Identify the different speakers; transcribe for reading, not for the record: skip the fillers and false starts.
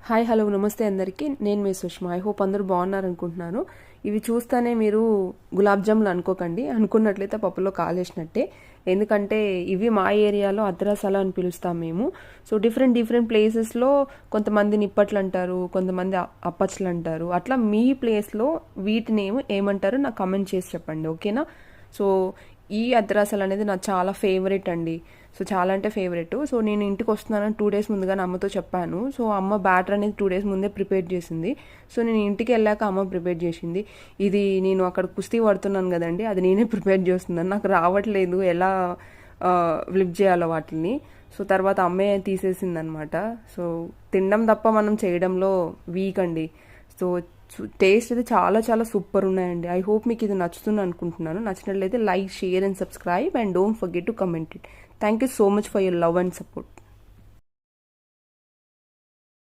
Speaker 1: Hi hello నమస్తే అందరికీ. నేను మీ సుష్మా. ఐ హోప్ అందరూ బాగున్నారనుకుంటున్నాను. ఇవి చూస్తేనే మీరు గులాబ్ జాములు అనుకోకండి, అనుకున్నట్లయితే పప్పులో కాలేసినట్టే. ఎందుకంటే ఇవి మా ఏరియాలో అద్రాసాల అని పిలుస్తాం మేము. సో డిఫరెంట్ ప్లేసెస్లో కొంతమంది నిప్పట్లు అంటారు, కొంతమంది అప్పచ్చులు అంటారు. అట్లా మీ ప్లేస్లో వీటిని ఏమంటారు నాకు కమెంట్ చేసి చెప్పండి, ఓకేనా? సో ఈ అద్రాసలు అనేది నాకు చాలా ఫేవరెట్ అండి. సో చాలా అంటే ఫేవరెట్. సో నేను ఇంటికి వస్తున్నానని 2 days ముందుగానే అమ్మతో చెప్పాను. సో అమ్మ బ్యాటర్ అనేది 2 days ముందే ప్రిపేర్ చేసింది. సో నేను ఇంటికి వెళ్ళాక అమ్మ ప్రిపేర్ చేసింది. ఇది నేను అక్కడ కుస్తీ పడుతున్నాను కదండి, అది నేనే ప్రిపేర్ చేస్తున్నాను. నాకు రావట్లేదు ఎలా ఫ్లిప్ చేయాలో వాటిని. సో తర్వాత అమ్మే తీసేసింది అనమాట. సో తినడం తప్ప మనం చేయడంలో వీక్ అండి. సో టేస్ట్ అయితే చాలా చాలా సూపర్ ఉన్నాయండి. ఐ హోప్ మీకు ఇది నచ్చుతుంది అనుకుంటున్నాను. నచ్చినట్లయితే like, share and subscribe and don't forget to comment it. Thank you so much for your love and support.